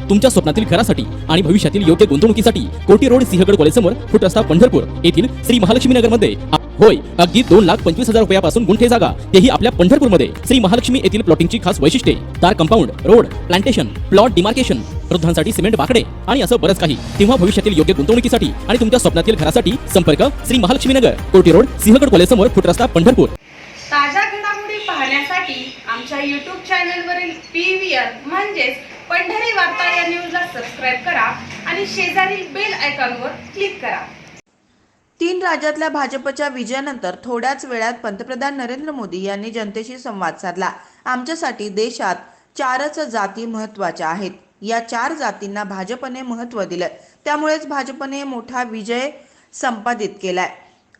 तुमच्या स्वप्नातील घरासाठी आणि भविष्यातील योग्य गुंतवणुकीसाठी कोटी रोड सिंहगड कॉलेज समोर फुट रस्ता पंढरपूर येथील श्री महालक्ष्मी नगर मध्ये होय, अगदी 2,25,000 रुपयापासून गुंठे जागा, तेही आपल्या पंढरपूरमध्ये. श्री महालक्ष्मी येथील प्लॉटिंगची खास वैशिष्ट्ये: तार compound, road, plantation, plot demarcation, वृद्धांसाठी सिमेंट बाकडे आणि असं बरंच काही. तेव्हा भविष्यातील योग्य गुंतवणुकीसाठी आणि तुमच्या स्वप्नातील घरासाठी संपर्क श्री महालक्ष्मी नगर, कोटी रोड, सिंहगड कॉलेज समोर, फुट रस्ता पंढरपूर. ताज्या घडामोडी पाहण्यासाठी आमच्या YouTube चॅनलवरील PVR म्हणजेच पंढरी वार्ता या न्यूजला सबस्क्राईब करा आणि शेजारील बेल आयकॉनवर क्लिक करा. 3 राज्यातल्या भाजपच्या विजयानंतर थोड्याच वेळात पंतप्रधान नरेंद्र मोदी यांनी जनतेशी संवाद साधला. आमच्यासाठी देशात 4च जाती महत्त्वाच्या आहेत. या 4 जातींना भाजपने महत्त्व दिलं, त्यामुळेच भाजपने मोठा विजय संपादित केलाय.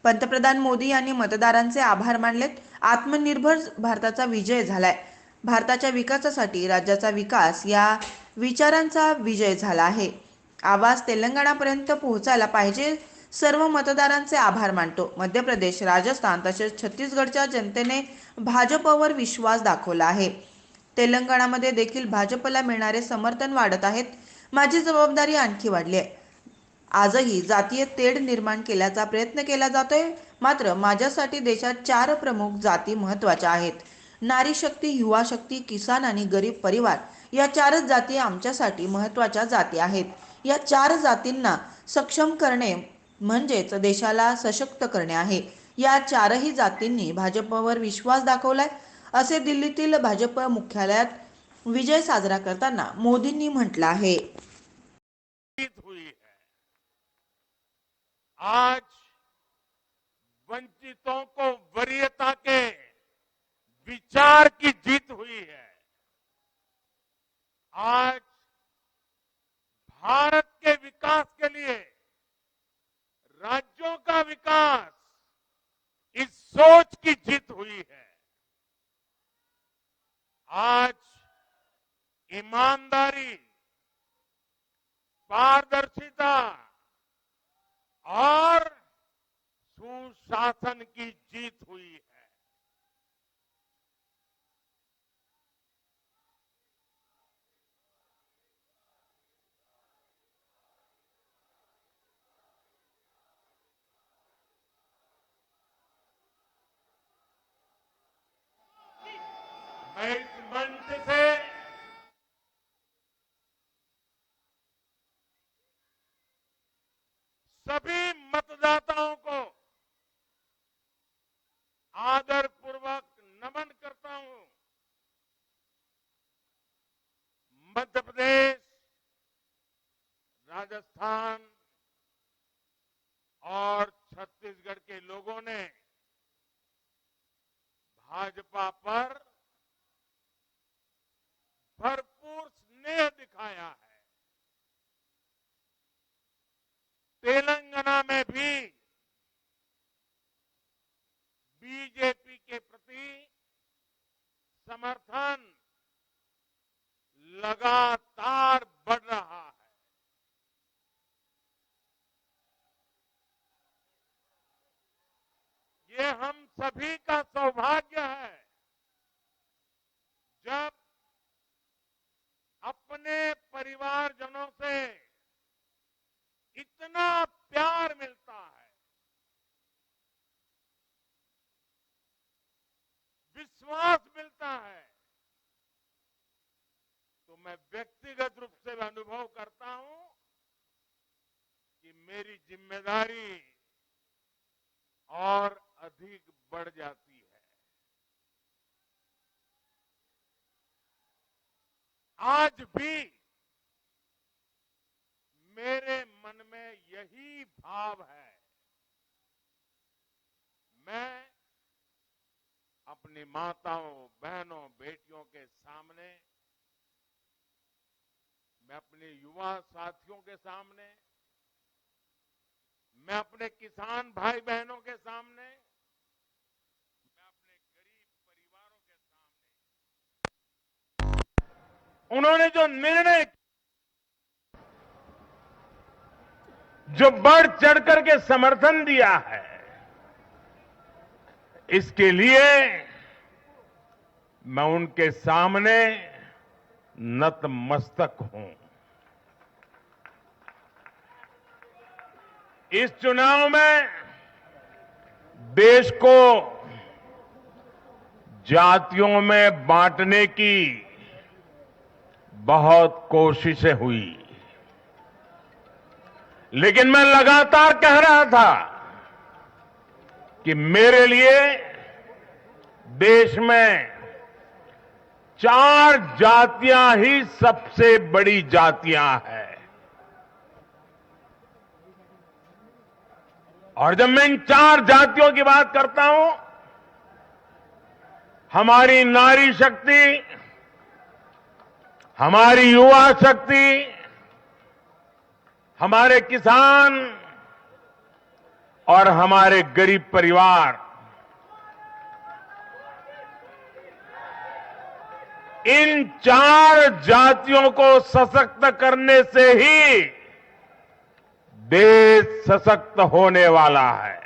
पंतप्रधान मोदी यांनी मतदारांचे आभार मानलेत. आत्मनिर्भर भारताचा विजय झालाय. भारताच्या विकासासाठी राज्याचा विकास या विचारांचा विजय झाला आहे. आवाज तेलंगणापर्यंत पोहोचायला पाहिजे. सर्व मतदारांचे आभार मानतो. मध्य प्रदेश, राजस्थान तसेच छत्तीसगडच्या जनतेने भाजपवर विश्वास दाखवला आहे. तेलंगणामध्ये देखील भाजपला मिळणारे समर्थन वाढत आहेत. माझी जबाबदारी आणखी वाढली आहे. आजही जातीय तेढ निर्माण केल्याचा प्रयत्न केला जातोय. मात्र माझ्यासाठी देशात 4 प्रमुख जाती महत्त्वाच्या आहेत. नारी शक्ती, युवा शक्ती, किसान आणि गरीब परिवार या 4च जाती आमच्यासाठी महत्त्वाच्या जाती आहेत. या 4 जातींना सक्षम करणे म्हणजेच देशाला सशक्त करणे आहे. या 4ही जातींनी भाजपवर विश्वास दाखवलाय, असे दिल्लीतील भाजप मुख्यालयात विजय साजरा करताना मोदींनी म्हटलं आहे. आज वंचितों को वरीयता के विचार की जीत हुई है. आज भारत के विकास के लिए, राज्यों का विकास, इस सोच की जीत हुई है. आज ईमानदारी, पारदर्शिता और सुशासन की जीत हुई है. मैं इस मंच से सभी मतदाताओं को आदरपूर्वक नमन करता हूं. मध्य प्रदेश, राजस्थान और छत्तीसगढ़ के लोगों ने भाजपा पर भरपूर स्नेह दिखाया है. तेलंगाना में भी बीजेपी के प्रति समर्थन लगातार बढ़ रहा है. ये हम सभी का सौभाग्य है जब अपने परिवारजनों से इतना प्यार मिलता है, विश्वास मिलता है. तो मैं व्यक्तिगत रूप से अनुभव करता हूं कि मेरी जिम्मेदारी और अधिक बढ़ जाती है. आज भी मेरे मन में यही भाव है. मैं अपनी माताओं, बहनों, बेटियों के सामने, मैं अपने युवा साथियों के सामने, मैं अपने किसान भाई बहनों के सामने, मैं अपने गरीब परिवारों के सामने, उन्होंने जो निर्णय, जो बढ़ चढ़ करके समर्थन दिया है, इसके लिए मैं उनके सामने नतमस्तक हूं. इस चुनाव में देश को जातियों में बांटने की बहुत कोशिशें हुई, लेकिन मैं लगातार कह रहा था कि मेरे लिए देश में 4 जातियां ही सबसे बड़ी जातियां हैं। और जब मैं इन 4 जातियों की बात करता हूं, हमारी नारी शक्ति, हमारी युवा शक्ति, हमारे किसान और हमारे गरीब परिवार, इन 4 जातियों को सशक्त करने से ही देश सशक्त होने वाला है।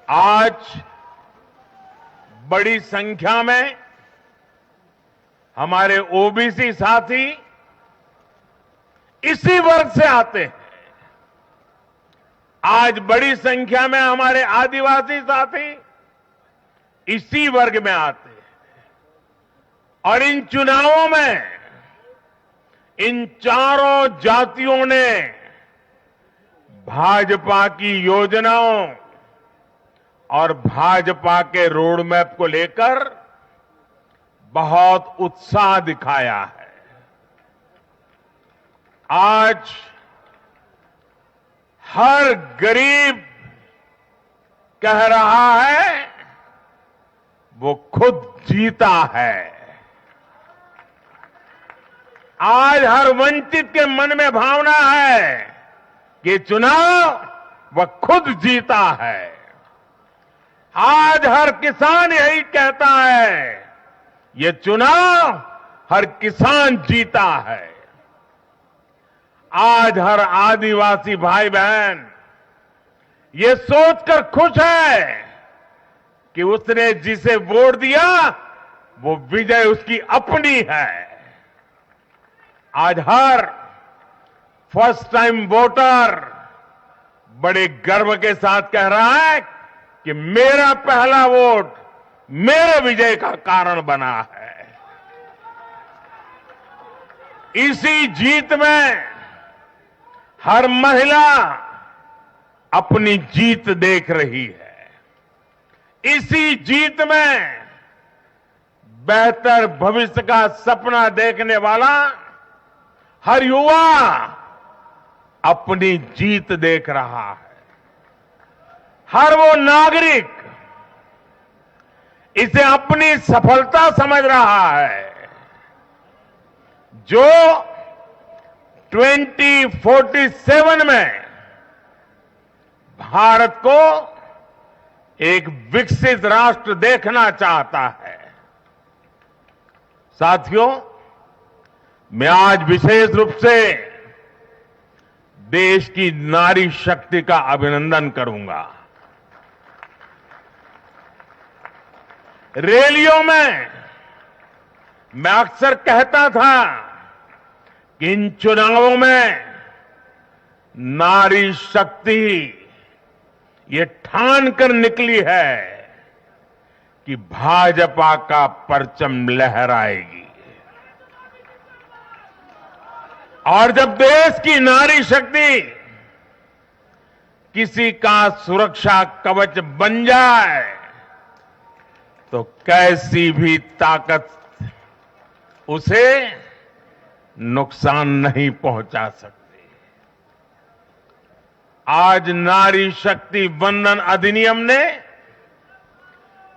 आज बड़ी संख्या में हमारे ओबीसी साथी इसी वर्ग से आते हैं। आज बड़ी संख्या में हमारे आदिवासी साथी इसी वर्ग में आते हैं। और इन चुनावों में इन चारों जातियों ने भाजपा की योजनाओं और भाजपा के रोड मैप को लेकर बहुत उत्साह दिखाया है। आज हर गरीब कह रहा है वो खुद जीता है। आज हर वंचित के मन में भावना है कि चुनाव वह खुद जीता है। आज हर किसान यही कहता है, ये चुनाव हर किसान जीता है। आज हर आदिवासी भाई बहन ये सोचकर खुश है कि उसने जिसे वोट दिया वो विजय उसकी अपनी है। आज हर फर्स्ट टाइम वोटर बड़े गर्व के साथ कह रहा है कि मेरा पहला वोट मेरे विजय का कारण बना है। इसी जीत में हर महिला अपनी जीत देख रही है। इसी जीत में बेहतर भविष्य का सपना देखने वाला हर युवा अपनी जीत देख रहा है। हर वो नागरिक इसे अपनी सफलता समझ रहा है जो 2047 में भारत को एक विकसित राष्ट्र देखना चाहता है। साथियों, मैं आज विशेष रूप से देश की नारी शक्ति का अभिनंदन करूंगा। रैलियों में मैं अक्सर कहता था कि इन चुनावों में नारी शक्ति ये ठान कर निकली है कि भाजपा का परचम लहराएगी। और जब देश की नारी शक्ति किसी का सुरक्षा कवच बन जाए तो कैसी भी ताकत उसे नुकसान नहीं पहुंचा सकती। आज नारी शक्ति वंदन अधिनियम ने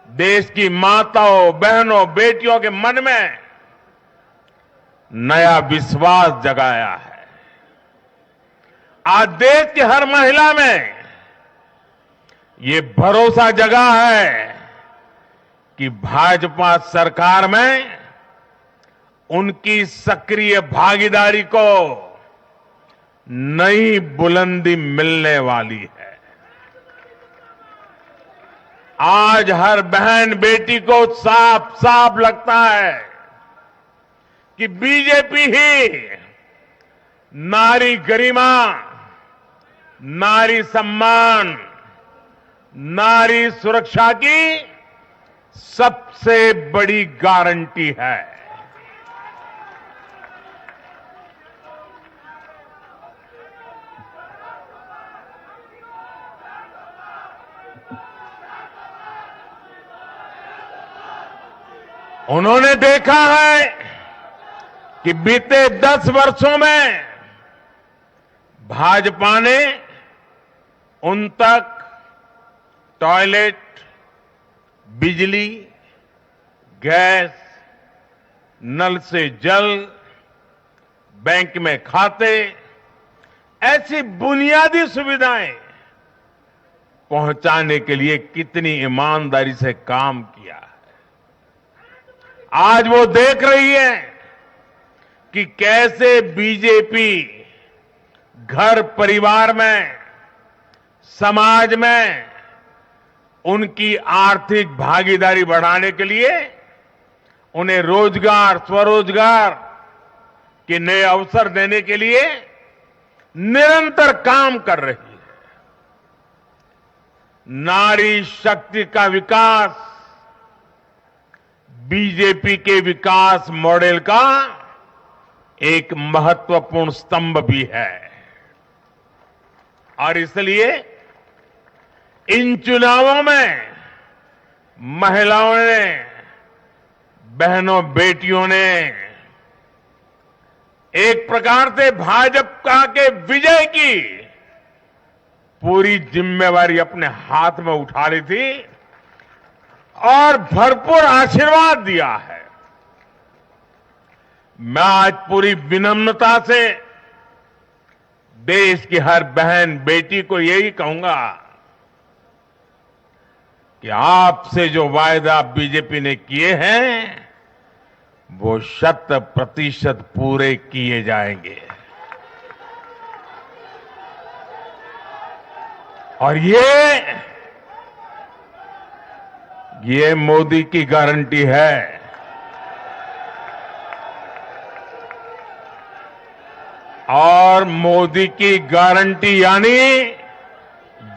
देश की माताओं, बहनों, बेटियों के मन में नया विश्वास जगाया है। आज देश की हर महिला में ये भरोसा जगा है कि भाजपा सरकार में उनकी सक्रिय भागीदारी को नई बुलंदी मिलने वाली है। आज हर बहन बेटी को साफ साफ लगता है कि बीजेपी ही नारी गरिमा, नारी सम्मान, नारी सुरक्षा की सबसे बड़ी गारंटी है। उन्होंने देखा है कि बीते 10 वर्षों में भाजपा ने उन तक टॉयलेट, बिजली, गैस, नल से जल, बैंक में खाते, ऐसी बुनियादी सुविधाएं पहुंचाने के लिए कितनी ईमानदारी से काम किया है। आज वो देख रही है कि कैसे बीजेपी घर परिवार में, समाज में उनकी आर्थिक भागीदारी बढ़ाने के लिए उन्हें रोजगार, स्वरोजगार के नए अवसर देने के लिए निरंतर काम कर रही है। नारी शक्ति का विकास बीजेपी के विकास मॉडल का एक महत्वपूर्ण स्तंभ भी है और इसलिए इन चुनावों में महिलाओं ने, बहनों, बेटियों ने एक प्रकार से भाजपा के विजय की पूरी जिम्मेवारी अपने हाथ में उठा ली थी और भरपूर आशीर्वाद दिया है। मैं आज पूरी विनम्रता से देश की हर बहन बेटी को यही कहूंगा कि आपसे जो वायदा बीजेपी ने किए हैं वो 100% पूरे किए जाएंगे और ये मोदी की गारंटी है। और मोदी की गारंटी यानी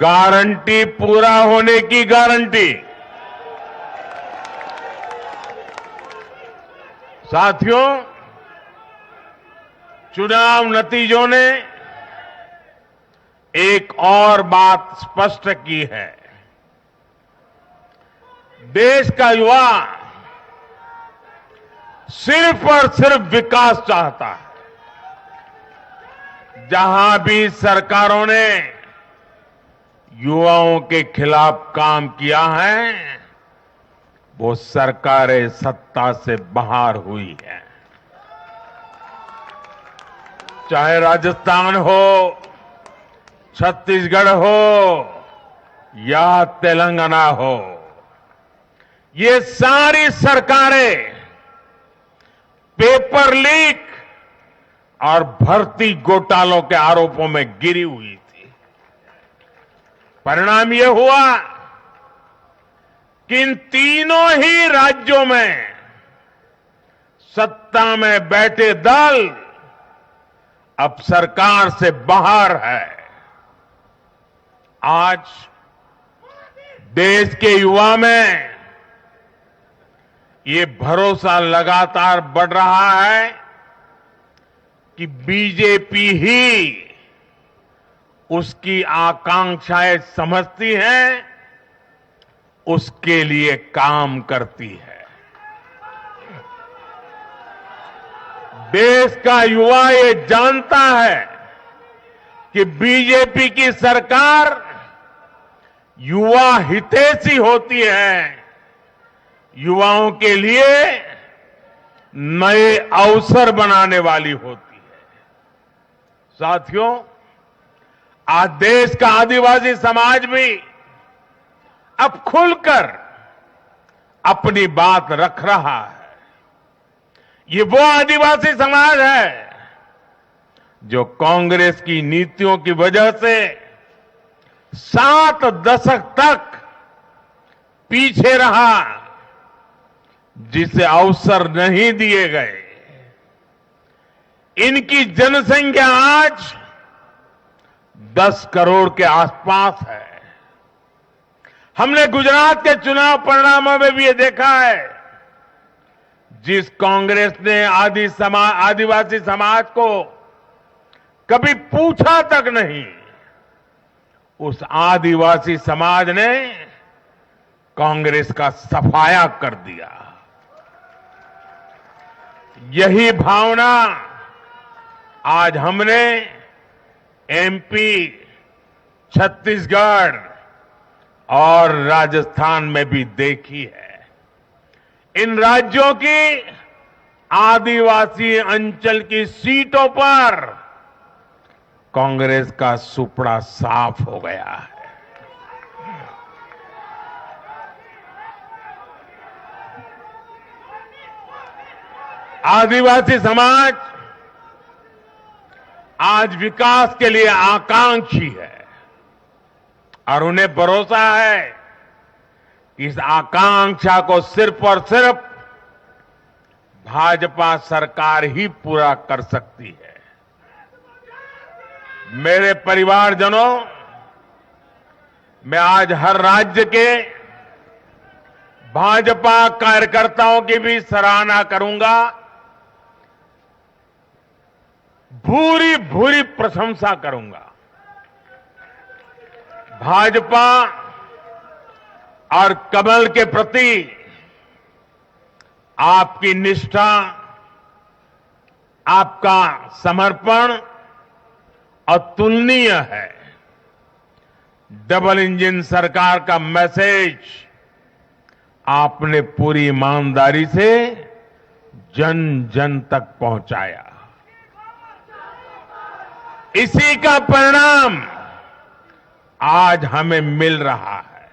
गारंटी पूरा होने की गारंटी। साथियों, चुनाव नतीजों ने एक और बात स्पष्ट की है। देश का युवा सिर्फ और सिर्फ विकास चाहता है। जहां भी सरकारों ने युवाओं के खिलाफ काम किया है वो सरकारें सत्ता से बाहर हुई है। चाहे राजस्थान हो, छत्तीसगढ़ हो या तेलंगाना हो, ये सारी सरकारें पेपर लीक और भर्ती घोटालों के आरोपों में गिरी हुई थी। परिणाम यह हुआ कि इन तीनों ही राज्यों में सत्ता में बैठे दल अब सरकार से बाहर है। आज देश के युवा में ये भरोसा लगातार बढ़ रहा है कि बीजेपी ही उसकी आकांक्षाएं समझती है, उसके लिए काम करती है। देश का युवा ये जानता है कि बीजेपी की सरकार युवा हितैषी होती है, युवाओं के लिए नए अवसर बनाने वाली होती है। साथियों, आज देश का आदिवासी समाज भी अब खुलकर अपनी बात रख रहा है। ये वो आदिवासी समाज है जो कांग्रेस की नीतियों की वजह से 7 दशक तक पीछे रहा, जिसे अवसर नहीं दिए गए। इनकी जनसंख्या आज 10 करोड़ के आसपास है। हमने गुजरात के चुनाव परिणामों में भी ये देखा है, जिस कांग्रेस ने आदिवासी समाज को कभी पूछा तक नहीं, उस आदिवासी समाज ने कांग्रेस का सफाया कर दिया। यही भावना आज हमने एमपी, छत्तीसगढ़ और राजस्थान में भी देखी है। इन राज्यों की आदिवासी अंचल की सीटों पर कांग्रेस का सुपड़ा साफ हो गया है। आदिवासी समाज आज विकास के लिए आकांक्षी है और उन्हें भरोसा है कि इस आकांक्षा को सिर्फ और सिर्फ भाजपा सरकार ही पूरा कर सकती है। मेरे परिवारजनों, मैं आज हर राज्य के भाजपा कार्यकर्ताओं की भी सराहना करूंगा, भूरी भूरी प्रशंसा करूंगा। भाजपा और कमल के प्रति आपकी निष्ठा, आपका समर्पण अतुलनीय है। डबल इंजन सरकार का मैसेज आपने पूरी ईमानदारी से जन जन तक पहुंचाया। इसी का परिणाम आज हमें मिल रहा है।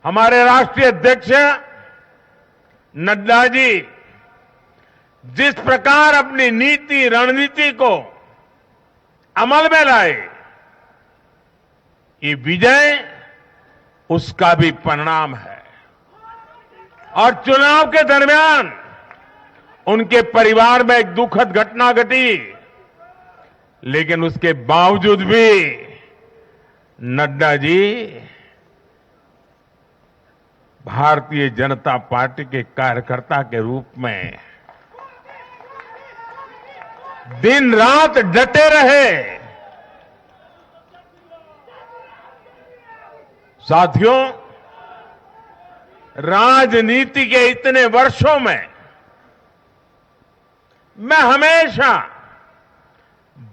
हमारे राष्ट्रीय अध्यक्ष नड्डा जी जिस प्रकार अपनी नीति रणनीति को अमल में लाए, ये विजय उसका भी परिणाम है। और चुनाव के दरमियान उनके परिवार में एक दुखद घटना घटी, लेकिन उसके बावजूद भी नड्डा जी भारतीय जनता पार्टी के कार्यकर्ता के रूप में दिन रात डटे रहे। साथियों, राजनीति के इतने वर्षों में मैं हमेशा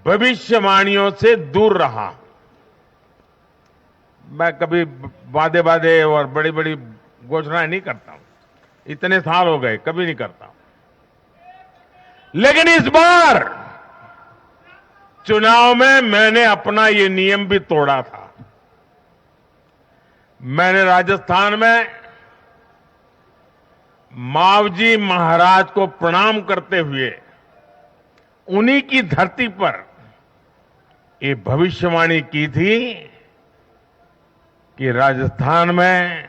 भविष्यवाणियों से दूर रहा हूं। मैं कभी वादे और बड़ी बड़ी घोषणाएं नहीं करता हूं। इतने साल हो गए, कभी नहीं करता हूं। लेकिन इस बार चुनाव में मैंने अपना ये नियम भी तोड़ा था। मैंने राजस्थान में मावजी महाराज को प्रणाम करते हुए उन्हीं की धरती पर ये भविष्यवाणी की थी कि राजस्थान में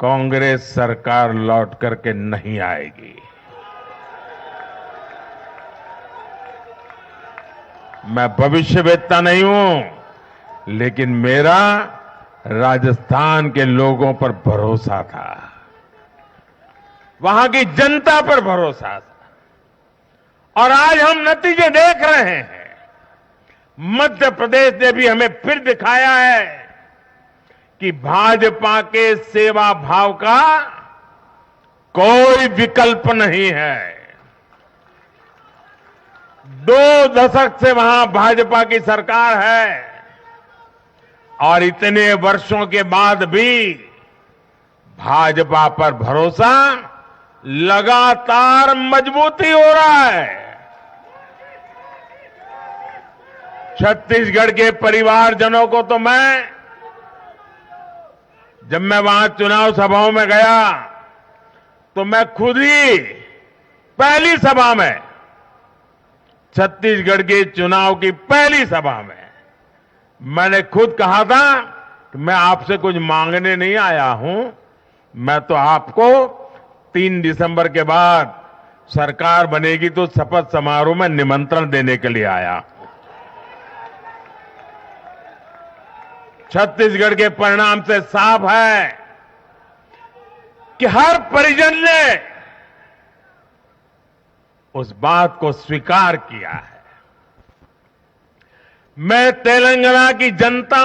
कांग्रेस सरकार लौट करके नहीं आएगी। मैं भविष्यवेत्ता नहीं हूं, लेकिन मेरा राजस्थान के लोगों पर भरोसा था, वहां की जनता पर भरोसा था। और आज हम नतीजे देख रहे हैं। मध्य प्रदेश ने भी हमें फिर दिखाया है कि भाजपा के सेवा भाव का कोई विकल्प नहीं है। 2 दशक से वहां भाजपा की सरकार है और इतने वर्षों के बाद भी भाजपा पर भरोसा लगातार मजबूती हो रहा है। छत्तीसगढ़ के परिवारजनों को तो जब मैं वहां चुनाव सभाओं में गया तो मैं खुद ही पहली सभा में, छत्तीसगढ़ के चुनाव की पहली सभा में मैंने खुद कहा था कि मैं आपसे कुछ मांगने नहीं आया हूं, मैं तो आपको 3 दिसंबर के बाद सरकार बनेगी तो शपथ समारोह में निमंत्रण देने के लिए आया। छत्तीसगढ़ के परिणाम से साफ है कि हर परिजन ने उस बात को स्वीकार किया है। मैं तेलंगाना की जनता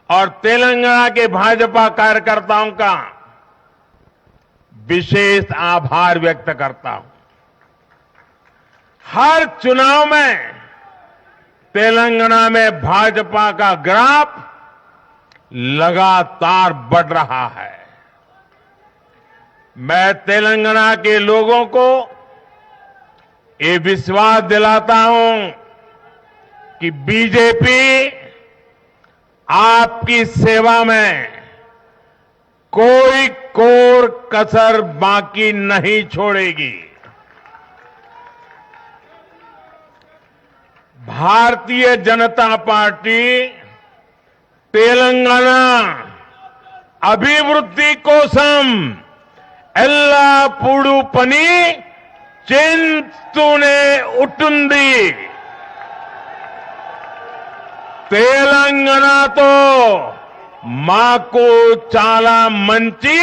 और तेलंगाना के भाजपा कार्यकर्ताओं का विशेष आभार व्यक्त करता हूं। हर चुनाव में तेलंगाना में भाजपा का ग्राफ लगातार बढ़ रहा है। मैं तेलंगाना के लोगों को ये विश्वास दिलाता हूं कि बीजेपी आपकी सेवा में कोई कोर कसर बाकी नहीं छोड़ेगी। भारतीय जनता पार्टी तेलंगाना अभिवृद्धि कोसम ఎల్లప్పుడూ పని చేస్తూనే ఉంటుంది। తెలంగాణతో మాకు చాలా మంచి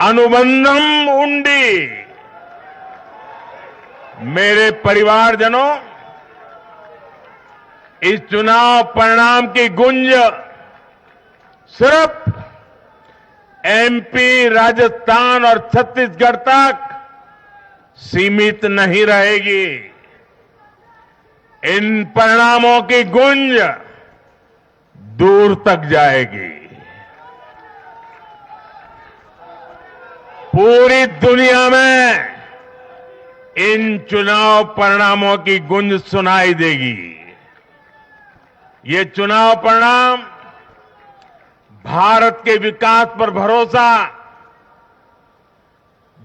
అనుబంధం ఉంది। मेरे परिवारजनों, इस चुनाव परिणाम की गुंज सिर्फ एमपी, राजस्थान और छत्तीसगढ़ तक सीमित नहीं रहेगी। इन परिणामों की गुंज दूर तक जाएगी। पूरी दुनिया में इन चुनाव परिणामों की गुंज सुनाई देगी। ये चुनाव परिणाम भारत के विकास पर भरोसा,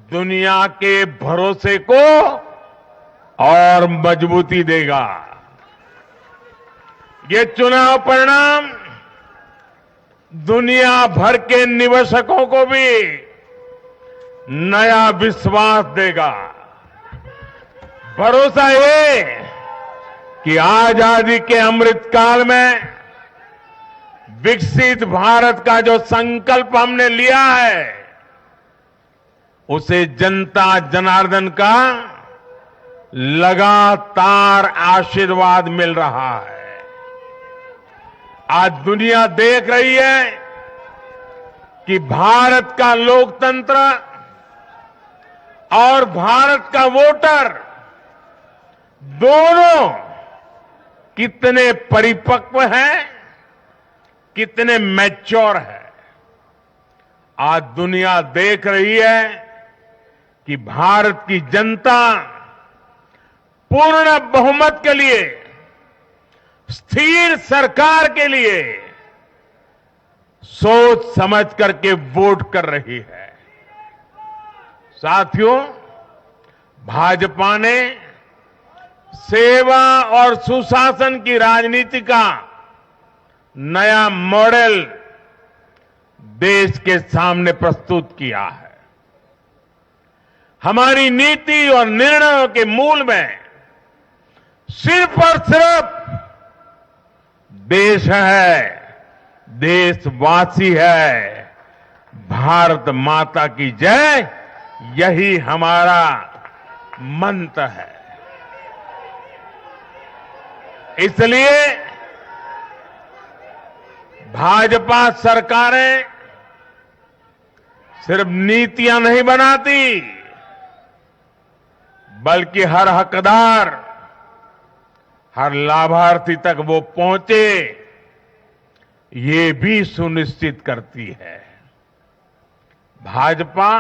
दुनिया के भरोसे को और मजबूती देगा। ये चुनाव परिणाम दुनिया भर के निवेशकों को भी नया विश्वास देगा। भरोसा ये कि आजादी के अमृत काल में विकसित भारत का जो संकल्प हमने लिया है, उसे जनता जनार्दन का लगातार आशीर्वाद मिल रहा है। आज दुनिया देख रही है कि भारत का लोकतंत्र और भारत का वोटर दोनों कितने परिपक्व हैं, कितने मैच्योर है। आज दुनिया देख रही है कि भारत की जनता पूर्ण बहुमत के लिए, स्थिर सरकार के लिए सोच समझ करके वोट कर रही है। साथियों, भाजपा ने सेवा और सुशासन की राजनीति का नया मॉडल देश के सामने प्रस्तुत किया है। हमारी नीति और निर्णयों के मूल में सिर्फ और सिर्फ देश है, देशवासी है, भारत माता की जय, यही हमारा मंत्र है। इसलिए भाजपा सरकारें सिर्फ नीतियां नहीं बनाती, बल्कि हर हकदार, हर लाभार्थी तक वो पहुंचे, ये भी सुनिश्चित करती है। भाजपा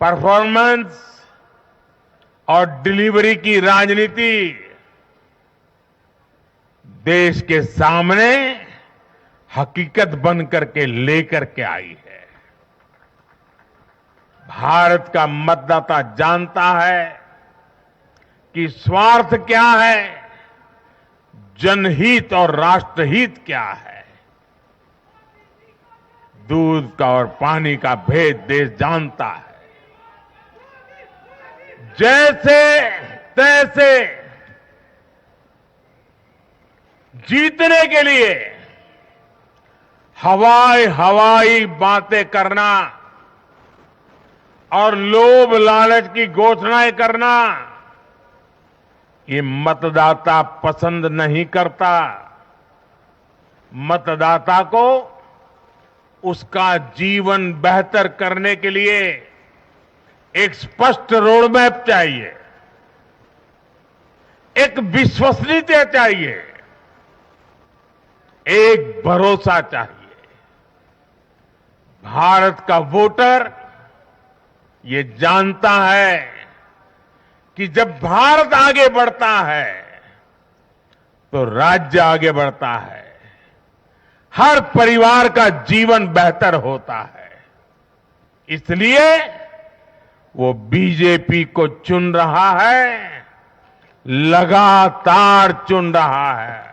परफॉर्मेंस और डिलीवरी की राजनीति देश के सामने हकीकत बन करके लेकर के आई है। भारत का मतदाता जानता है कि स्वार्थ क्या है, जनहित और राष्ट्रहित क्या है। दूध का और पानी का भेद देश जानता है। जैसे तैसे जीतने के लिए हवाई बातें करना और लोभ लालच की घोषणाएं करना ये मतदाता पसंद नहीं करता। मतदाता को उसका जीवन बेहतर करने के लिए एक स्पष्ट रोडमैप चाहिए, एक विश्वसनीयता चाहिए, एक भरोसा चाहिए। भारत का वोटर ये जानता है कि जब भारत आगे बढ़ता है तो राज्य आगे बढ़ता है, हर परिवार का जीवन बेहतर होता है। इसलिए वो बीजेपी को चुन रहा है, लगातार चुन रहा है।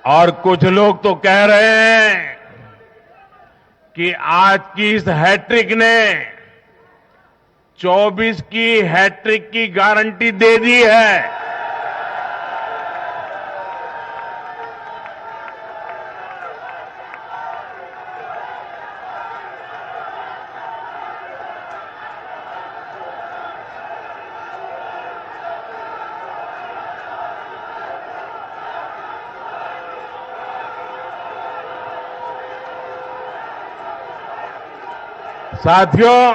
और कुछ लोग तो कह रहे हैं कि आज की इस हैट्रिक ने 24 की हैट्रिक की गारंटी दे दी है। साथियों,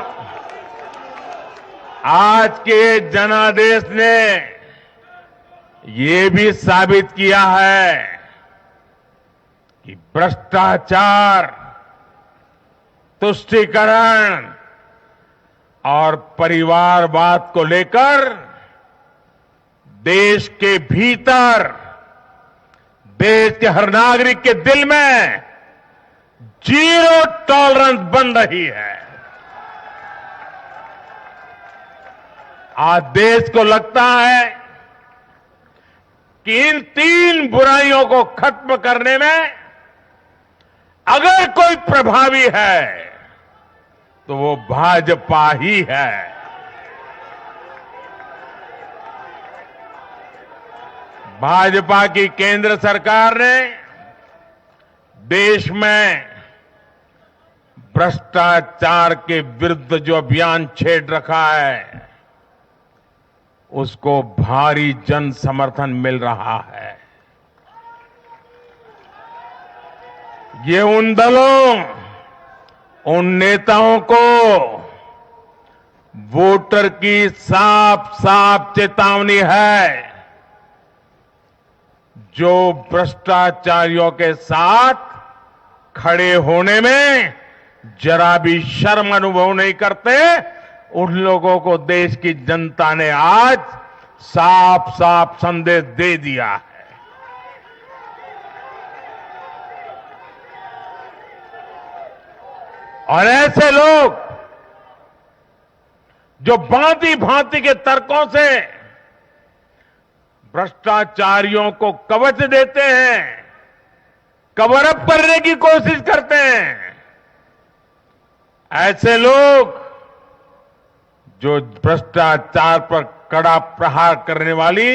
आज के जनादेश ने ये भी साबित किया है कि भ्रष्टाचार, तुष्टीकरण और परिवारवाद को लेकर देश के भीतर, देश के हर नागरिक के दिल में जीरो टॉलरेंस बन रही है। आज देश को लगता है कि इन 3 बुराइयों को खत्म करने में अगर कोई प्रभावी है तो वो भाजपा ही है। भाजपा की केंद्र सरकार ने देश में भ्रष्टाचार के विरुद्ध जो अभियान छेड़ रखा है उसको भारी जन समर्थन मिल रहा है। ये उन दलों, उन नेताओं को वोटर की साफ साफ चेतावनी है जो भ्रष्टाचारियों के साथ खड़े होने में जरा भी शर्म अनुभव नहीं करते। उन लोगों को देश की जनता ने आज साफ साफ संदेश दे दिया है। और ऐसे लोग जो भांति भांति के तर्कों से भ्रष्टाचारियों को कवच देते हैं, कवर अप करने की कोशिश करते हैं, ऐसे लोग जो भ्रष्टाचार पर कड़ा प्रहार करने वाली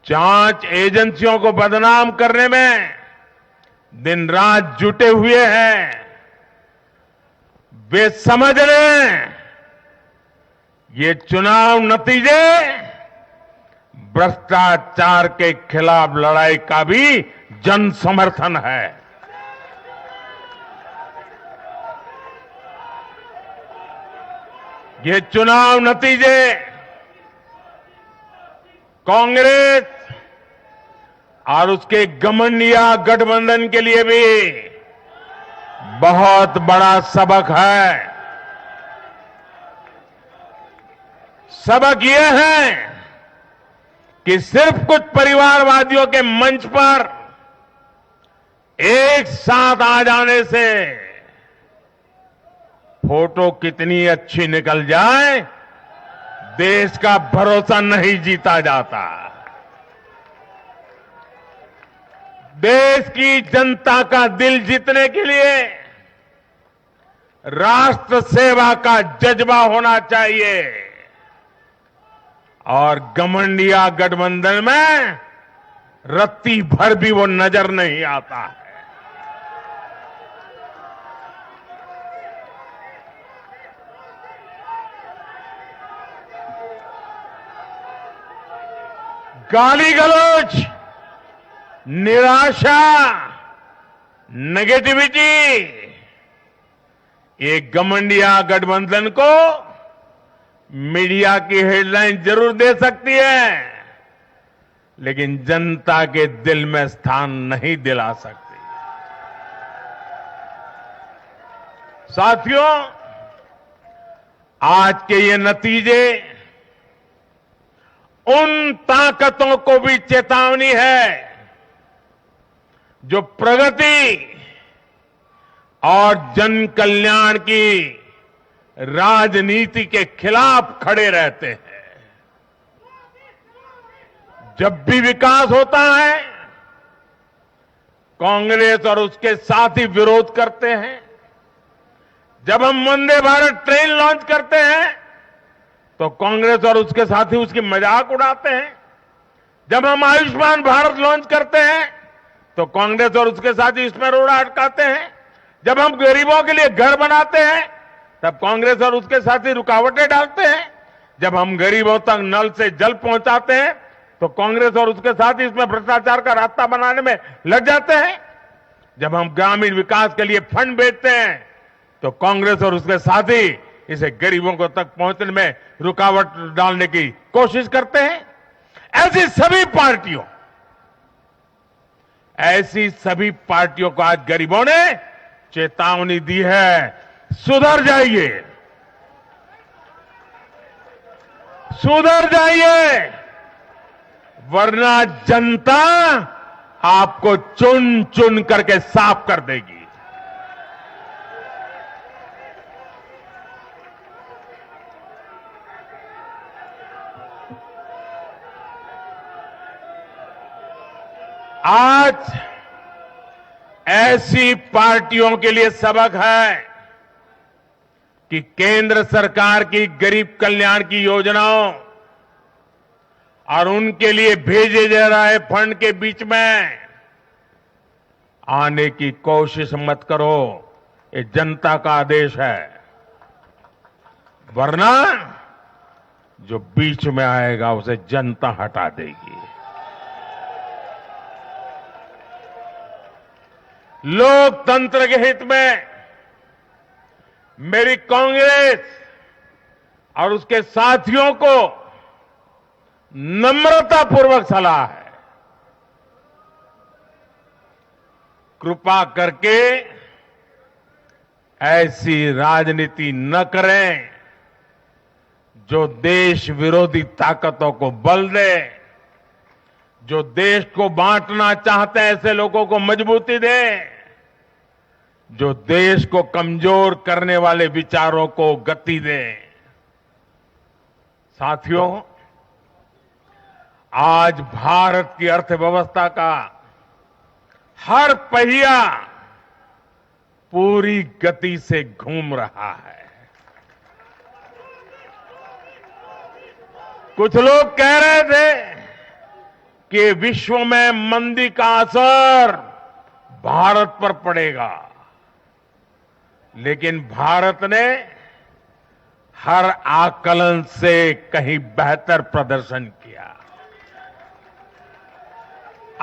जांच एजेंसियों को बदनाम करने में दिन रात जुटे हुए हैं, वे समझ रहे हैं ये चुनाव नतीजे भ्रष्टाचार के खिलाफ लड़ाई का भी जन समर्थन है। ये चुनाव नतीजे कांग्रेस और उसके घमंडिया गठबंधन के लिए भी बहुत बड़ा सबक है। सबक ये है कि सिर्फ कुछ परिवारवादियों के मंच पर एक साथ आ जाने से फोटो कितनी अच्छी निकल जाए, देश का भरोसा नहीं जीता जाता। देश की जनता का दिल जीतने के लिए राष्ट्र सेवा का जज्बा होना चाहिए और घमंडिया गठबंधन में रत्ती भर भी वो नजर नहीं आता है। गाली गलौज, निराशा, नेगेटिविटी, ये घमंडिया गठबंधन को मीडिया की हेडलाइन जरूर दे सकती है, लेकिन जनता के दिल में स्थान नहीं दिला सकती। साथियों, आज के ये नतीजे उन ताकतों को भी चेतावनी है जो प्रगति और जन कल्याण की राजनीति के खिलाफ खड़े रहते हैं। जब भी विकास होता है, कांग्रेस और उसके साथी विरोध करते हैं। जब हम वंदे भारत ट्रेन लॉन्च करते हैं तो कांग्रेस और उसके साथी उसकी मजाक उड़ाते हैं। जब हम आयुष्मान भारत लॉन्च करते हैं तो कांग्रेस और उसके साथी इसमें रोड़ा अटकाते हैं। जब हम गरीबों के लिए घर बनाते हैं तब कांग्रेस और उसके साथी रुकावटें डालते हैं। जब हम गरीबों तक नल से जल पहुंचाते हैं तो कांग्रेस और उसके साथी इसमें भ्रष्टाचार का रास्ता बनाने में लग जाते हैं। जब हम ग्रामीण विकास के लिए फंड भेजते हैं तो कांग्रेस और उसके साथी इसे गरीबों को तक पहुंचने में रुकावट डालने की कोशिश करते हैं। ऐसी सभी पार्टियों को आज गरीबों ने चेतावनी दी है, सुधर जाइए, सुधर जाइए, वरना जनता आपको चुन चुन करके साफ कर देगी। आज ऐसी पार्टियों के लिए सबक है कि केंद्र सरकार की गरीब कल्याण की योजनाओं और उनके लिए भेजे जा रहे फंड के बीच में आने की कोशिश मत करो। ये जनता का आदेश है, वरना जो बीच में आएगा उसे जनता हटा देगी। लोकतंत्र के हित में मेरी कांग्रेस और उसके साथियों को नम्रतापूर्वक सलाह है, कृपा करके ऐसी राजनीति न करें जो देश विरोधी ताकतों को बल दे, जो देश को बांटना चाहते हैं ऐसे लोगों को मजबूती दे, जो देश को कमजोर करने वाले विचारों को गति दे। साथियों, आज भारत की अर्थव्यवस्था का हर पहिया पूरी गति से घूम रहा है। कुछ लोग कह रहे थे कि विश्व में मंदी का असर भारत पर पड़ेगा, लेकिन भारत ने हर आकलन से कहीं बेहतर प्रदर्शन किया।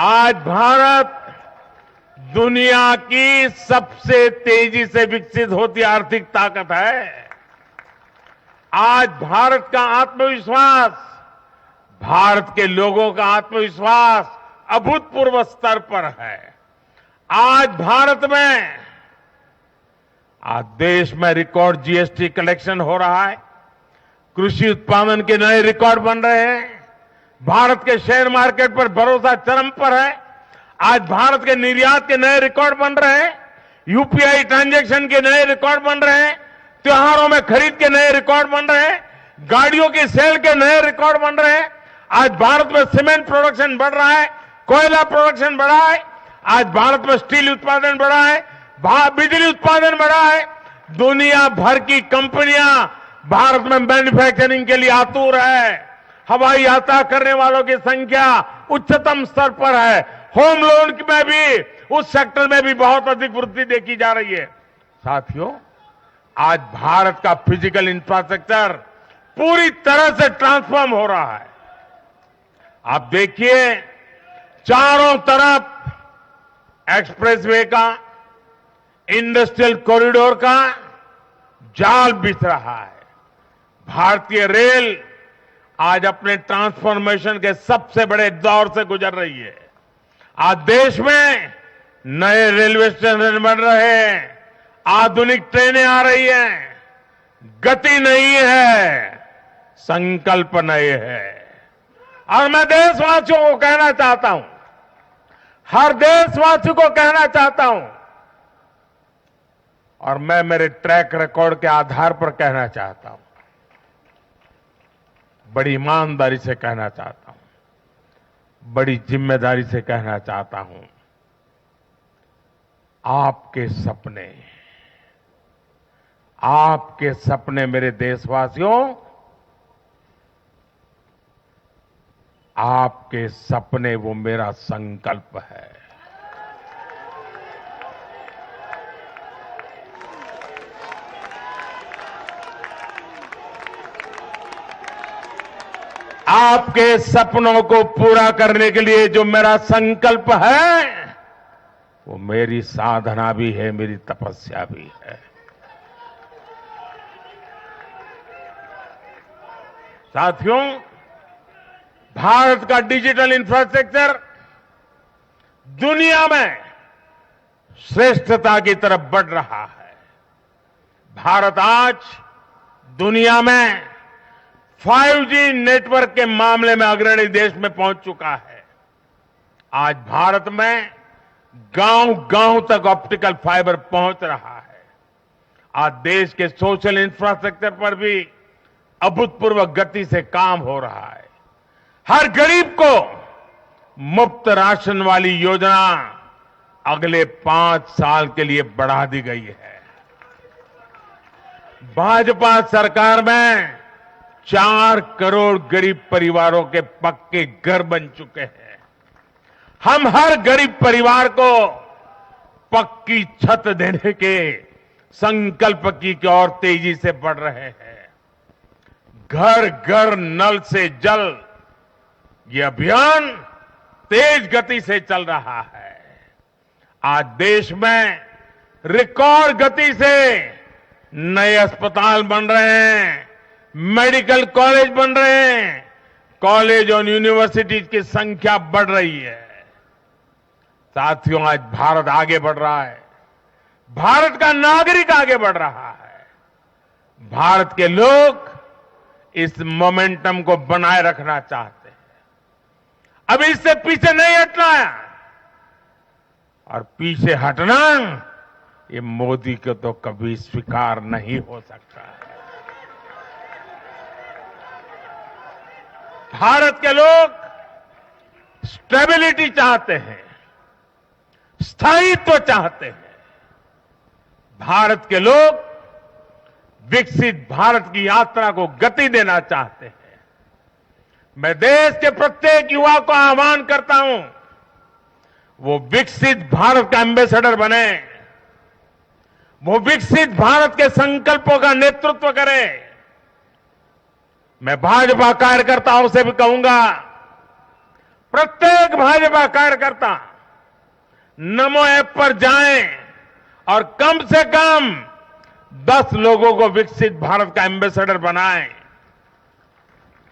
आज भारत दुनिया की सबसे तेजी से विकसित होती आर्थिक ताकत है। आज भारत का आत्मविश्वास, भारत के लोगों का आत्मविश्वास अभूतपूर्व स्तर पर है। आज भारत में, आज देश में रिकॉर्ड जीएसटी कलेक्शन हो रहा है, कृषि उत्पादन के नए रिकॉर्ड बन रहे हैं, भारत के शेयर मार्केट पर भरोसा चरम पर है। आज भारत के निर्यात के नए रिकॉर्ड बन रहे हैं, यूपीआई ट्रांजैक्शन के नए रिकॉर्ड बन रहे हैं, त्योहारों में खरीद के नए रिकॉर्ड बन रहे हैं, गाड़ियों की सेल के नए रिकॉर्ड बन रहे हैं। आज भारत में सीमेंट प्रोडक्शन बढ़ रहा है, कोयला प्रोडक्शन बढ़ा है। आज भारत में स्टील उत्पादन बढ़ा है, बिजली उत्पादन बढ़ा है। दुनिया भर की कंपनियां भारत में मैन्युफैक्चरिंग के लिए आतुर है। हवाई यात्रा करने वालों की संख्या उच्चतम स्तर पर है। होम लोन में भी, उस सेक्टर में भी बहुत अधिक वृद्धि देखी जा रही है। साथियों, आज भारत का फिजिकल इंफ्रास्ट्रक्चर पूरी तरह से ट्रांसफॉर्म हो रहा है। आप देखिए, चारों तरफ एक्सप्रेसवे का, इंडस्ट्रियल कॉरिडोर का जाल बिछ रहा है। भारतीय रेल आज अपने ट्रांसफॉर्मेशन के सबसे बड़े दौर से गुजर रही है। आज देश में नए रेलवे स्टेशन बन रहे हैं, आधुनिक ट्रेनें आ रही हैं। गति नहीं है, संकल्प नए है। और मैं देशवासियों को कहना चाहता हूं, हर देशवासी को कहना चाहता हूं, और मैं मेरे ट्रैक रिकॉर्ड के आधार पर कहना चाहता हूं, बड़ी ईमानदारी से कहना चाहता हूं, बड़ी जिम्मेदारी से कहना चाहता हूं, आपके सपने मेरे देशवासियों, आपके सपने वो मेरा संकल्प है। आपके सपनों को पूरा करने के लिए जो मेरा संकल्प है, वो मेरी साधना भी है, मेरी तपस्या भी है। साथियों, भारत का डिजिटल इंफ्रास्ट्रक्चर दुनिया में श्रेष्ठता की तरफ बढ़ रहा है। भारत आज दुनिया में 5G नेटवर्क के मामले में अग्रणी देश में पहुंच चुका है। आज भारत में गांव-गांव तक ऑप्टिकल फाइबर पहुंच रहा है। आज देश के सोशल इंफ्रास्ट्रक्चर पर भी अभूतपूर्व गति से काम हो रहा है। हर गरीब को मुफ्त राशन वाली योजना अगले 5 साल के लिए बढ़ा दी गई है। भाजपा सरकार में 4 करोड़ गरीब परिवारों के पक्के घर बन चुके हैं। हम हर गरीब परिवार को पक्की छत देने के संकल्प की ओर तेजी से बढ़ रहे हैं। घर घर नल से जल, ये अभियान तेज गति से चल रहा है। आज देश में रिकॉर्ड गति से नए अस्पताल बन रहे हैं, मेडिकल कॉलेज बन रहे हैं, कॉलेज और यूनिवर्सिटीज की संख्या बढ़ रही है। साथियों, आज भारत आगे बढ़ रहा है। भारत का नागरिक आगे बढ़ रहा है। भारत के लोग इस मोमेंटम को बनाए रखना चाहते हैं। अब इससे पीछे नहीं हटना है, और पीछे हटना ये मोदी को तो कभी स्वीकार नहीं हो सकता है। भारत के लोग स्टेबिलिटी चाहते हैं, स्थायित्व चाहते हैं। भारत के लोग विकसित भारत की यात्रा को गति देना चाहते हैं। मैं देश के प्रत्येक युवा को आह्वान करता हूं, वो विकसित भारत का एम्बेसडर बने, वो विकसित भारत के संकल्पों का नेतृत्व करे। मैं भाजपा कार्यकर्ताओं से भी कहूंगा, प्रत्येक भाजपा कार्यकर्ता नमो ऐप पर जाएं और कम से कम 10 लोगों को विकसित भारत का एम्बेसडर बनाएं।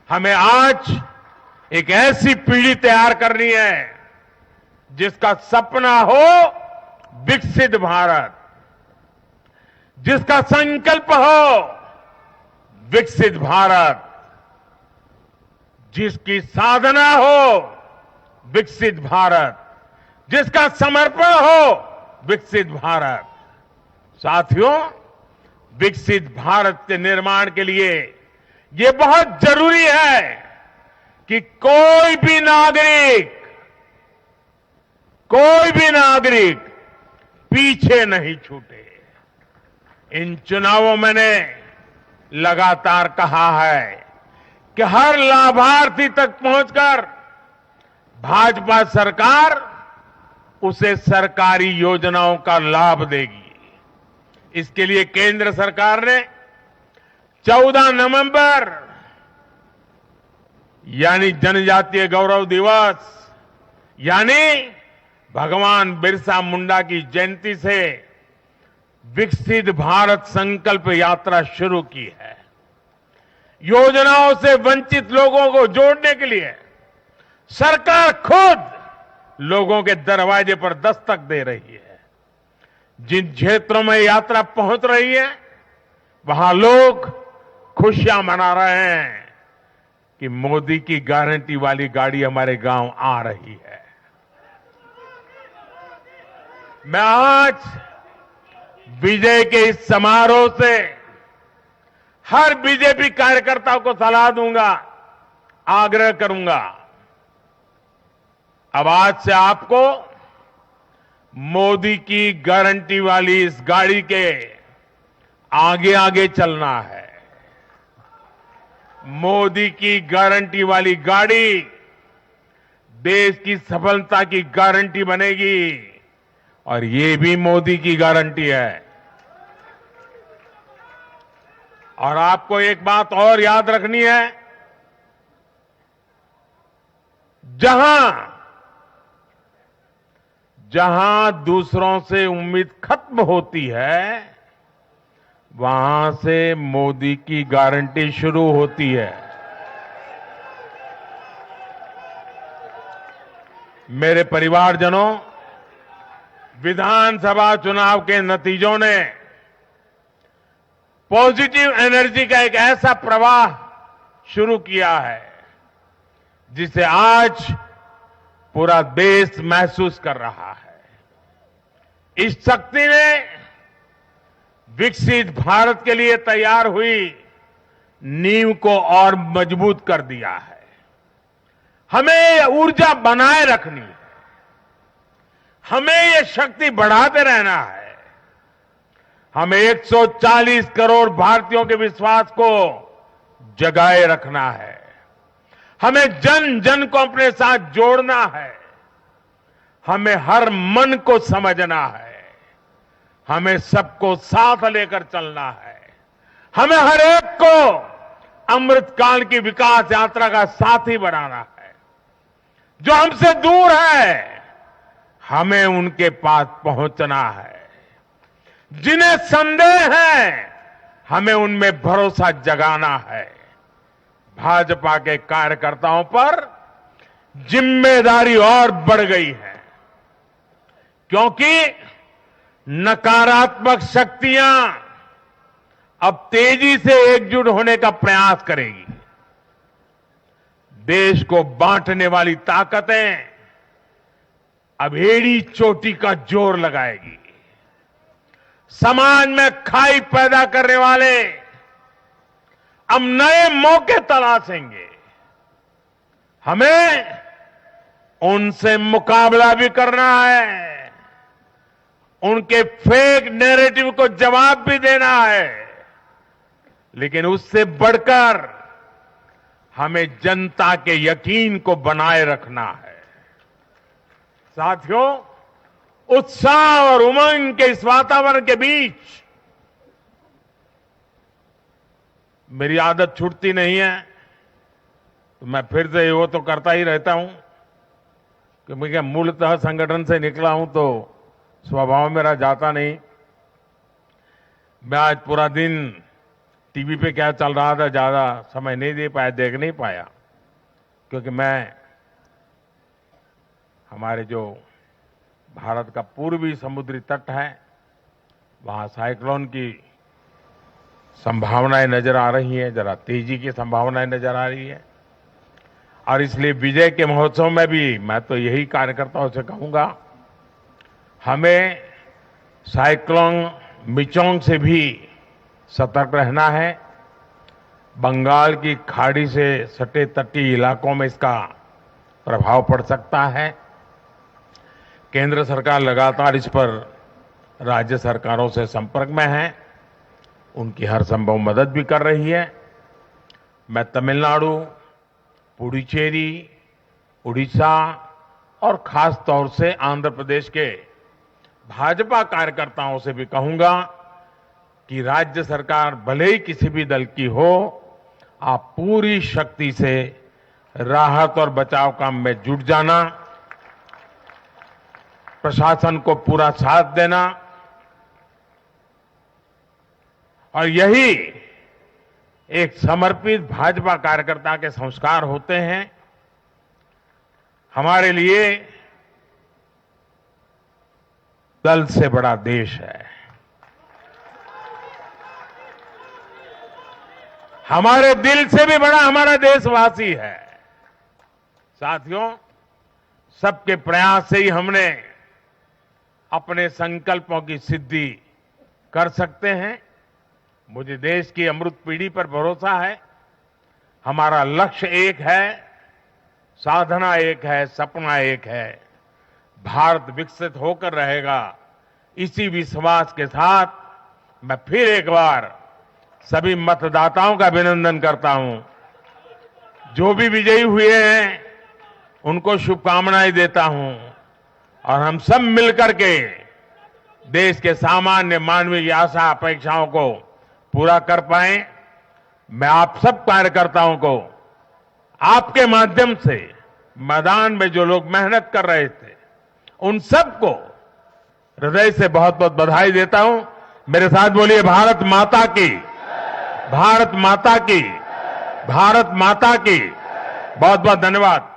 हमें आज एक ऐसी पीढ़ी तैयार करनी है जिसका सपना हो विकसित भारत, जिसका संकल्प हो विकसित भारत, जिसकी साधना हो विकसित भारत, जिसका समर्पण हो विकसित भारत। साथियों, विकसित भारत के निर्माण के लिए ये बहुत जरूरी है कि कोई भी नागरिक कोई भी नागरिक पीछे नहीं छूटे। इन चुनावों मैंने लगातार कहा है कि हर लाभार्थी तक पहुंचकर भाजपा सरकार उसे सरकारी योजनाओं का लाभ देगी। इसके लिए केंद्र सरकार ने 14 नवंबर यानी जनजातीय गौरव दिवस यानी भगवान बिरसा मुंडा की जयंती से विकसित भारत संकल्प यात्रा शुरू की है। योजनाओं से वंचित लोगों को जोड़ने के लिए सरकार खुद लोगों के दरवाजे पर दस्तक दे रही है। जिन क्षेत्रों में यात्रा पहुंच रही है वहां लोग खुशियां मना रहे हैं कि मोदी की गारंटी वाली गाड़ी हमारे गांव आ रही है। मैं आज विजय के इस समारोह से हर बीजेपी कार्यकर्ता को सलाह दूंगा, आग्रह करूंगा। अब आज से आपको मोदी की गारंटी वाली इस गाड़ी के आगे आगे चलना है। मोदी की गारंटी वाली गाड़ी देश की सफलता की गारंटी बनेगी और ये भी मोदी की गारंटी है। और आपको एक बात और याद रखनी है, जहां दूसरों से उम्मीद खत्म होती है वहां से मोदी की गारंटी शुरू होती है। मेरे परिवारजनों, विधानसभा चुनाव के नतीजों ने पॉजिटिव एनर्जी का एक ऐसा प्रवाह शुरू किया है जिसे आज पूरा देश महसूस कर रहा है। इस शक्ति ने विकसित भारत के लिए तैयार हुई नींव को और मजबूत कर दिया है। हमें ये ऊर्जा बनाए रखनी है, हमें ये शक्ति बढ़ाते रहना है। हमें 140 करोड़ भारतीयों के विश्वास को जगाए रखना है। हमें जन जन को अपने साथ जोड़ना है। हमें हर मन को समझना है। हमें सबको साथ लेकर चलना है। हमें हर एक को अमृतकाल की विकास यात्रा का साथी बनाना है। जो हमसे दूर है हमें उनके पास पहुंचना है। जिन्हें संदेह है हमें उनमें भरोसा जगाना है। भाजपा के कार्यकर्ताओं पर जिम्मेदारी और बढ़ गई है, क्योंकि नकारात्मक शक्तियां अब तेजी से एकजुट होने का प्रयास करेगी। देश को बांटने वाली ताकतें अब एड़ी चोटी का जोर लगाएगी। समाज में खाई पैदा करने वाले अब नए मौके तलाशेंगे। हमें उनसे मुकाबला भी करना है, उनके फेक नैरेटिव को जवाब भी देना है, लेकिन उससे बढ़कर हमें जनता के यकीन को बनाए रखना है। साथियों, उत्साह और उमंग के इस वातावरण के बीच मेरी आदत छूटती नहीं है, तो मैं फिर से वो तो करता ही रहता हूं कि मैं मूलतः संगठन से निकला हूं तो स्वभाव मेरा जाता नहीं। मैं आज पूरा दिन टीवी पे क्या चल रहा था ज्यादा समय नहीं दे पाया, देख नहीं पाया, क्योंकि मैं हमारे जो भारत का पूर्वी समुद्री तट है वहां साइक्लोन की संभावनाएं नजर आ रही हैं, जरा तेजी की संभावनाएं नजर आ रही है। और इसलिए विजय के महोत्सव में भी मैं तो यही कार्यकर्ताओं से कहूंगा, हमें साइक्लोन मिचोंग से भी सतर्क रहना है। बंगाल की खाड़ी से सटे तटीय इलाकों में इसका प्रभाव पड़ सकता है। केंद्र सरकार लगातार इस पर राज्य सरकारों से संपर्क में है, उनकी हर संभव मदद भी कर रही है। मैं तमिलनाडु, पुडुचेरी, उड़ीसा और खास तौर से आंध्र प्रदेश के भाजपा कार्यकर्ताओं से भी कहूंगा कि राज्य सरकार भले ही किसी भी दल की हो, आप पूरी शक्ति से राहत और बचाव काम में जुट जाना, प्रशासन को पूरा साथ देना, और यही एक समर्पित भाजपा कार्यकर्ता के संस्कार होते हैं। हमारे लिए दल से बड़ा देश है, हमारे दिल से भी बड़ा हमारा देशवासी है। साथियों, सबके प्रयास से ही हमने अपने संकल्पों की सिद्धि कर सकते हैं। मुझे देश की अमृत पीढ़ी पर भरोसा है। हमारा लक्ष्य एक है, साधना एक है, सपना एक है। भारत विकसित होकर रहेगा, इसी विश्वास के साथ मैं फिर एक बार सभी मतदाताओं का अभिनंदन करता हूं। जो भी विजयी हुए हैं उनको शुभकामनाएं देता हूं, और हम सब मिलकर के देश के सामान्य मानवीय की आशा अपेक्षाओं को पूरा कर पाए। मैं आप सब कार्यकर्ताओं को आपके माध्यम से मैदान में जो लोग मेहनत कर रहे थे उन सबको हृदय से बहुत बहुत बधाई देता हूं। मेरे साथ बोलिए भारत माता की, भारत माता की, भारत माता की। बहुत बहुत धन्यवाद।